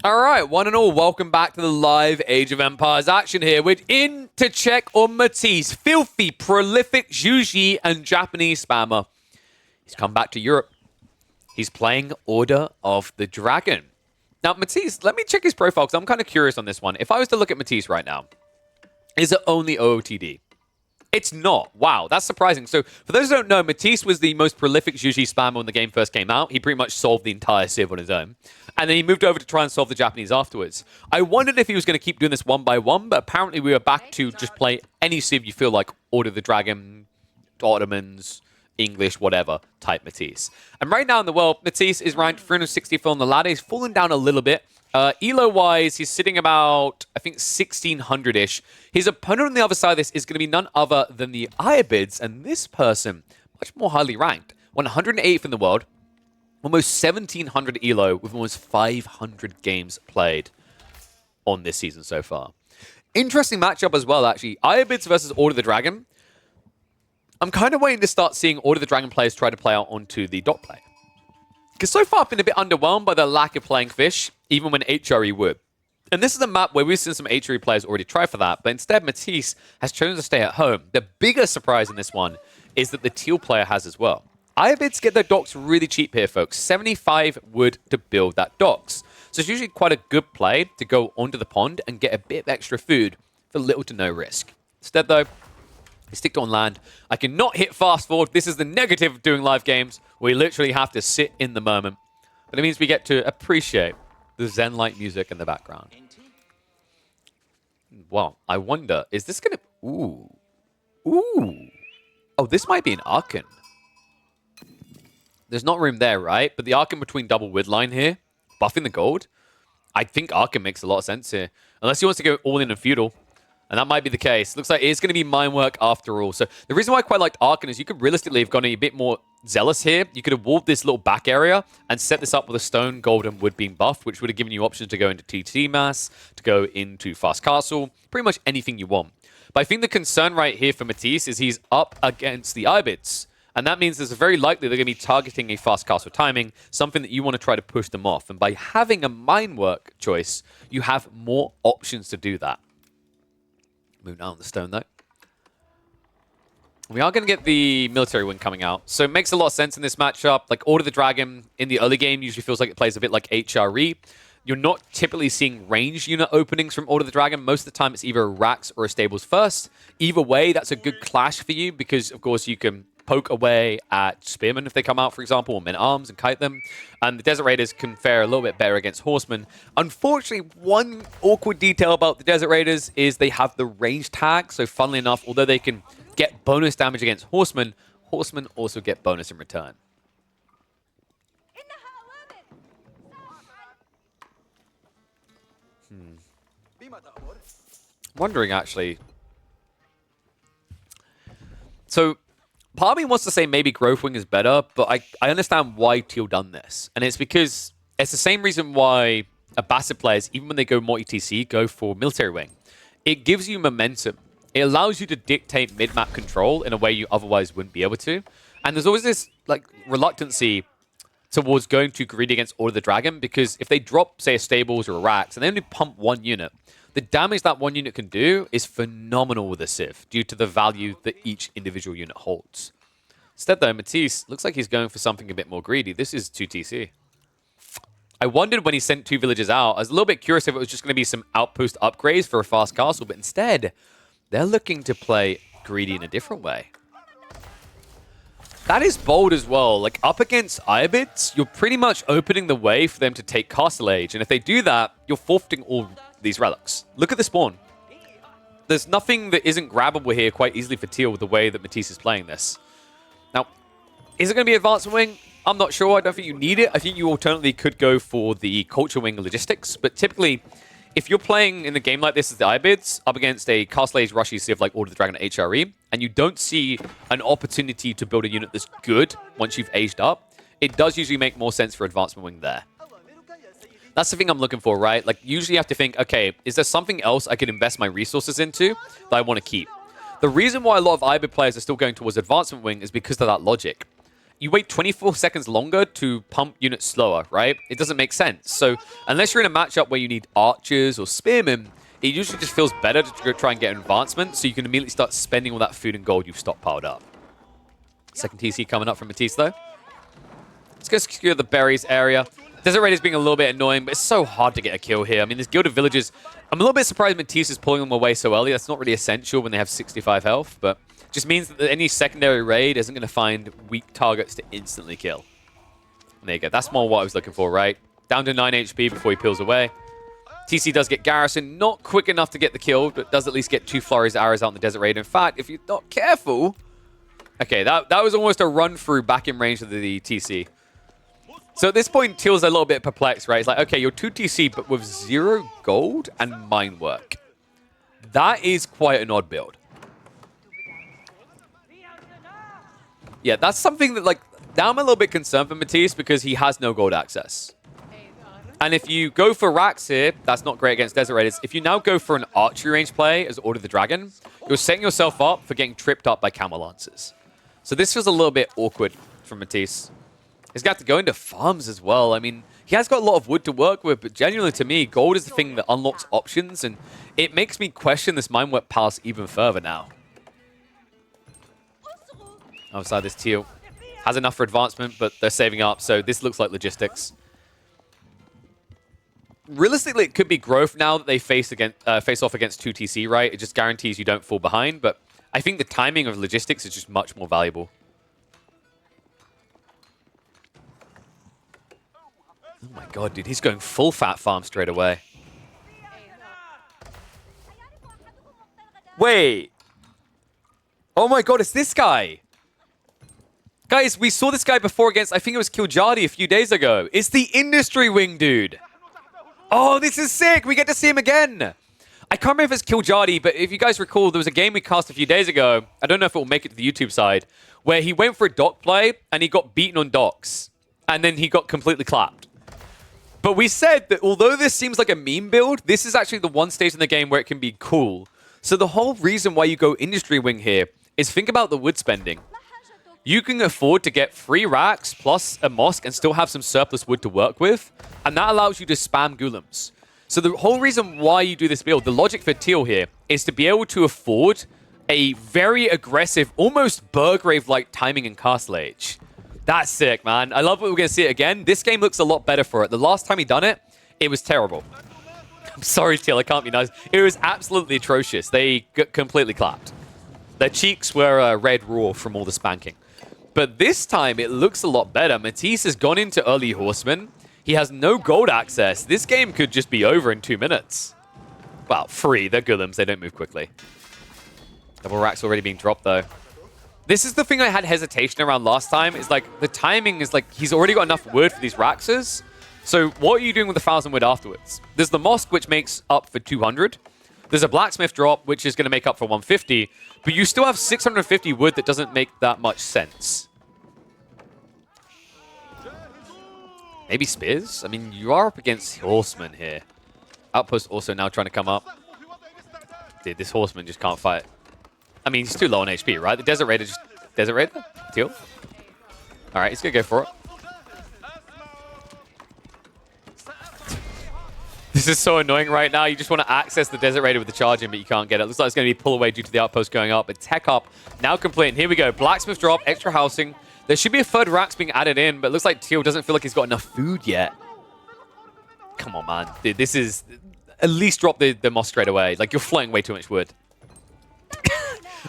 All right, one and all, welcome back to the live Age of Empires action here. We're in to check on Matisse, filthy, prolific Juji and Japanese spammer. He's come back to Europe. He's playing Order of the Dragon. Now, Matisse, let me check his profile because I'm kind of curious on this one. If I was to look at Matisse right now, is it only OOTD? It's not. Wow, that's surprising. So, for those who don't know, Matisse was the most prolific Juji spammer when the game first came out. He pretty much solved the entire Civ on his own. And then he moved over to try and solve the Japanese afterwards. I wondered if he was going to keep doing this one by one, but apparently we were back to just play any Civ you feel like, Order of the Dragon, Ottomans, English, whatever, type Matisse. And right now in the world, Matisse is ranked 364 on the ladder. He's fallen down a little bit. Elo-wise, he's sitting about, I think, 1,600-ish. His opponent on the other side of this is going to be none other than the Ayyubids, and this person, much more highly ranked, 108th in the world, almost 1,700 Elo with almost 500 games played on this season so far. Interesting matchup as well, actually. Ayyubids versus Order of the Dragon. I'm kind of waiting to start seeing Order of the Dragon players try to play out onto the dot play. Because so far I've been a bit underwhelmed by the lack of playing fish, even when HRE would. And this is a map where we've seen some HRE players already try for that, but instead Matisse has chosen to stay at home. The bigger surprise in this one is that the teal player has as well. Ayyubids get their docks really cheap here, folks. 75 wood to build that docks. So it's usually quite a good play to go onto the pond and get a bit of extra food for little to no risk. Instead, though, we stick on land. I cannot hit fast forward. This is the negative of doing live games. We literally have to sit in the moment. But it means we get to appreciate the Zen-like music in the background. Well, I wonder, is this going to... Ooh. Ooh. Oh, this might be an Archon. There's not room there, right? But the Archon between double wood line here, buffing the gold, I think Archon makes a lot of sense here. Unless he wants to go all in and feudal. And that might be the case. Looks like it's going to be mine work after all. So the reason why I quite liked Archon is you could realistically have gone a bit more zealous here. You could have walled this little back area and set this up with a stone, gold, and wood being buffed, which would have given you options to go into TT mass, to go into fast castle, pretty much anything you want. But I think the concern right here for Matisse is he's up against the Ayyubids. And that means there's a very likely they're going to be targeting a fast castle timing, something that you want to try to push them off. And by having a mine work choice, you have more options to do that. Move down the stone, though. We are going to get the military wing coming out. So it makes a lot of sense in this matchup. Like, Order of the Dragon in the early game usually feels like it plays a bit like HRE. You're not typically seeing ranged unit openings from Order of the Dragon. Most of the time, it's either a racks or a stables first. Either way, that's a good clash for you because, of course, you can poke away at spearmen if they come out, for example, or men-at-arms and kite them. And the Desert Raiders can fare a little bit better against horsemen. Unfortunately, one awkward detail about the Desert Raiders is they have the range tag. So funnily enough, although they can get bonus damage against horsemen, horsemen also get bonus in return. Wondering, actually. So part of me wants to say maybe Growth Wing is better, but I understand why Teal done this. And it's because it's the same reason why Abbasid players, even when they go multi-TC, go for Military Wing. It gives you momentum. It allows you to dictate mid-map control in a way you otherwise wouldn't be able to. And there's always this like reluctancy towards going too greedy against Order of the Dragon, because if they drop, say, a Stables or a Racks, and they only pump one unit, the damage that one unit can do is phenomenal with a Civ, due to the value that each individual unit holds. Instead, though, Matisse looks like he's going for something a bit more greedy. This is 2TC. I wondered when he sent 2 villages out, I was a little bit curious if it was just going to be some outpost upgrades for a fast castle, but instead, they're looking to play greedy in a different way. That is bold as well. Like, up against Ayyubids, you're pretty much opening the way for them to take Castle Age, and if they do that, you're forfeiting all these relics. Look at the spawn. There's nothing that isn't grabbable here quite easily for Teal with the way that Matisse is playing this. Now, is it going to be Advancement Wing? I'm not sure. I don't think you need it. I think you alternately could go for the Culture Wing Logistics, but typically, if you're playing in a game like this as the Ayyubids up against a Castle Age Rushy Civ like Order of the Dragon HRE, and you don't see an opportunity to build a unit that's good once you've aged up, it does usually make more sense for Advancement Wing there. That's the thing I'm looking for, right? Like, usually you have to think, okay, is there something else I can invest my resources into that I want to keep? The reason why a lot of Ayyubid players are still going towards Advancement Wing is because of that logic. you wait 24 seconds longer to pump units slower, right? It doesn't make sense. So unless you're in a matchup where you need archers or spearmen, it usually just feels better to try and get an advancement so you can immediately start spending all that food and gold you've stockpiled up. Second TC coming up from Matisse, though. Let's go secure the berries area. Desert Raiders being a little bit annoying, but it's so hard to get a kill here. I mean, there's Gilded Villagers. I'm a little bit surprised Matisse is pulling them away so early. That's not really essential when they have 65 health, but just means that any secondary raid isn't going to find weak targets to instantly kill. And there you go. That's more what I was looking for, right? Down to 9 HP before he peels away. TC does get Garrison. Not quick enough to get the kill, but does at least get 2 flurries of arrows out in the Desert Raid. In fact, if you're not careful... Okay, that was almost a run-through back in range of the TC. So at this point, Teal's a little bit perplexed, right? It's like, okay, you're 2 TC, but with 0 gold and mine work. That is quite an odd build. Yeah, that's something that, like, now I'm a little bit concerned for Matisse because he has no gold access. And if you go for racks here, that's not great against Desert Raiders. If you now go for an archery range play as Order of the Dragon, you're setting yourself up for getting tripped up by Camel Lancers. So this feels a little bit awkward for Matisse. He's got to go into farms as well. I mean, he has got a lot of wood to work with, but genuinely to me, gold is the thing that unlocks options, and it makes me question this Minework Palace even further now. Outside this Teal has enough for advancement, but they're saving up, so this looks like logistics. Realistically, it could be growth now that they face off against 2 TC, right? It just guarantees you don't fall behind, but I think the timing of logistics is just much more valuable. Oh my god, dude, he's going full fat farm straight away. Wait. Oh my god, it's this guy. Guys, we saw this guy before against, I think it was Kiljadi a few days ago. It's the industry wing dude. Oh, this is sick. We get to see him again. I can't remember if it's Kiljadi, but if you guys recall, there was a game we cast a few days ago. I don't know if it will make it to the YouTube side, where he went for a dock play and he got beaten on docks. And then he got completely clapped. But we said that although this seems like a meme build, this is actually the one stage in the game where it can be cool. So the whole reason why you go industry wing here is think about the wood spending. You can afford to get 3 racks plus a mosque and still have some surplus wood to work with. And that allows you to spam golems. So the whole reason why you do this build, the logic for Teal here, is to be able to afford a very aggressive, almost Burgrave-like timing and castle age. That's sick, man. I love what we're going to see it again. This game looks a lot better for it. The last time he done it, it was terrible. I'm sorry, Teal, I can't be nice. It was absolutely atrocious. They got completely clapped. Their cheeks were red raw from all the spanking. But this time, it looks a lot better. Matisse has gone into early horsemen. He has no gold access. This game could just be over in 2 minutes. Well, 3. They're golems. They don't move quickly. Double racks already being dropped, though. This is the thing I had hesitation around last time. Is like, the timing is like, he's already got enough wood for these raxes. So what are you doing with 1,000 wood afterwards? There's the mosque, which makes up for 200. There's a blacksmith drop, which is going to make up for 150. But you still have 650 wood that doesn't make that much sense. Maybe spears? I mean, you are up against horsemen here. Outpost also now trying to come up. Dude, this horseman just can't fight. I mean, he's too low on HP, right? The Desert Raider just... Desert Raider? Teal? Alright, he's going to go for it. This is so annoying right now. You just want to access the Desert Raider with the charge in, but you can't get it. Looks like it's going to be pull away due to the outpost going up. But tech up, now complete. And here we go. Blacksmith drop, extra housing. There should be a third racks being added in, but it looks like Teal doesn't feel like he's got enough food yet. Come on, man. Dude, this is... At least drop the moss straight away. Like, you're floating way too much wood.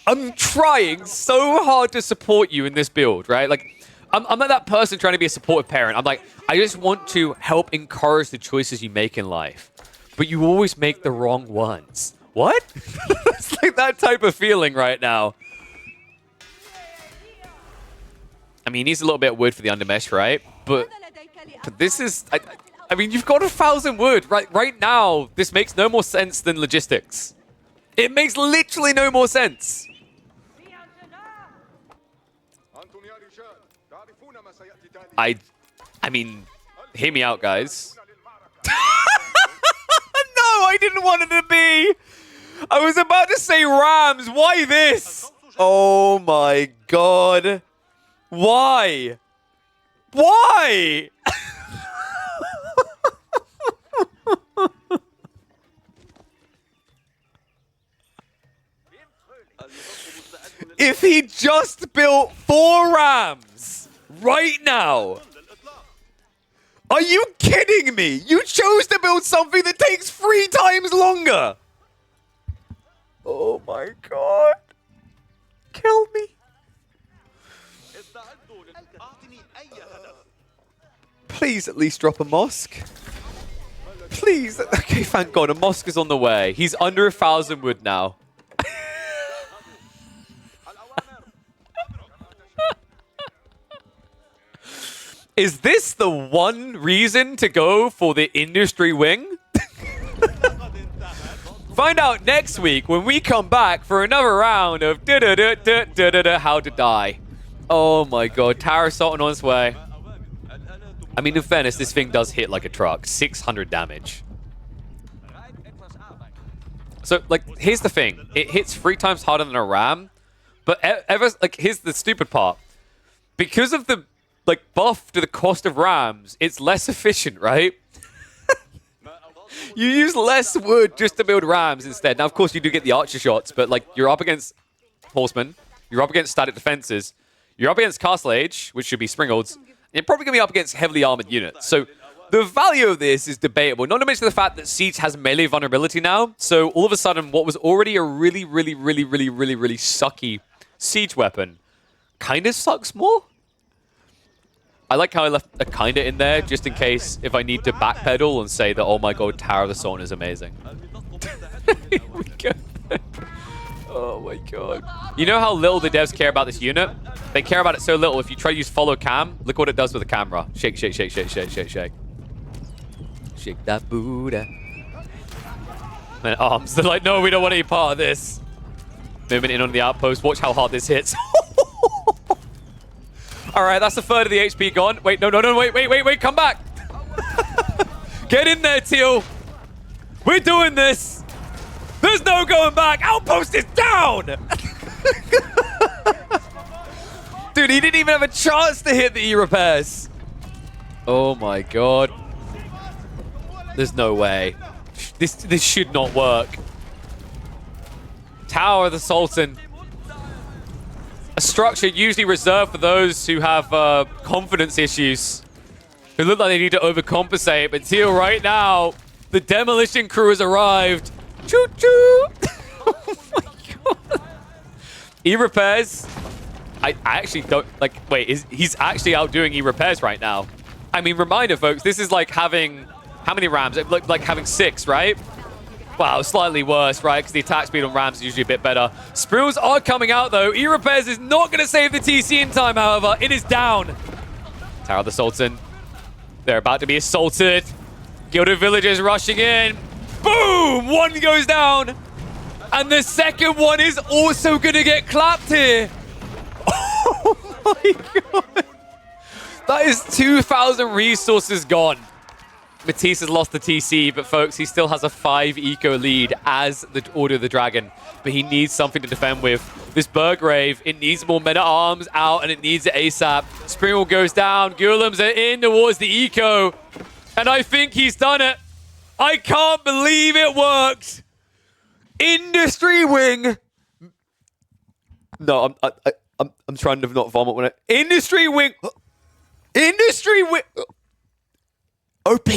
I'm trying so hard to support you in this build, right? Like, I'm like that person trying to be a supportive parent. I'm like, I just want to help encourage the choices you make in life. But you always make the wrong ones. What? It's like that type of feeling right now. I mean, he needs a little bit of wood for the undermesh, right? But this is... I mean, you've got 1,000 wood. Right now, this makes no more sense than logistics. It makes literally no more sense. I mean, hear me out, guys. No, I didn't want it to be. I was about to say Rams. Why this? Oh my god. Why? Why? If he just built 4 rams right now. Are you kidding me? You chose to build something that takes 3 times longer. Oh my god. Kill me. Please at least drop a mosque. Please. Okay, thank god. A mosque is on the way. He's under 1,000 wood now. Is this the one reason to go for the industry wing? Find out next week when we come back for another round of how to die. Oh my god, Tower Sultan on its way. I mean, in fairness, this thing does hit like a truck. 600 damage. So, like, here's the thing. It hits 3 times harder than a ram. But here's the stupid part. Because of the buff to the cost of rams, it's less efficient, right? You use less wood just to build rams instead. Now, of course, you do get the archer shots, but like you're up against horsemen, you're up against static defenses, you're up against castle age, which should be springolds, and you're probably going to be up against heavily armored units. So the value of this is debatable. Not to mention the fact that Siege has melee vulnerability now. So all of a sudden, what was already a really sucky siege weapon kind of sucks more. I like how I left a kinda in there, just in case if I need to backpedal and say that, oh my god, Tower of the Sultan is amazing. Here we go. Oh my god. You know how little the devs care about this unit? They care about it so little, if you try to use follow cam, look what it does with the camera. Shake, shake, shake, shake, shake, shake, shake. Shake that Buddha. And arms, they're like, no, we don't want any part of this. Movement in on the outpost, watch how hard this hits. Alright, that's a third of the HP gone. Wait, no, wait, come back! Get in there, Teal! We're doing this! There's no going back! Outpost is down! Dude, he didn't even have a chance to hit the E-repairs. Oh my god. There's no way. This should not work. Tower of the Sultan. A structure usually reserved for those who have confidence issues, who look like they need to overcompensate. But Teal, right now, the demolition crew has arrived. Choo-choo! Oh my god. E-repairs. I actually don't, like, wait, he's actually outdoing E-repairs right now. I mean, reminder, folks, this is like having, how many rams? Like having 6, right? Wow, slightly worse, right? Because the attack speed on rams is usually a bit better. Sprills are coming out, though. E-repairs is not going to save the TC in time, however. It is down. Tower of the Sultan. They're about to be assaulted. Gilded villagers rushing in. Boom! One goes down. And the second one is also going to get clapped here. Oh my god. That is 2,000 resources gone. Matisse has lost the TC, but folks, he still has a 5 eco lead as the Order of the Dragon. But he needs something to defend with. This Burgrave, it needs more men-at-arms out, and it needs it ASAP. Springwall goes down. Gurlams are in towards the eco. And I think he's done it. I can't believe it worked. Industry wing. No, I'm trying to not vomit when I... Industry wing. Industry wing. OP.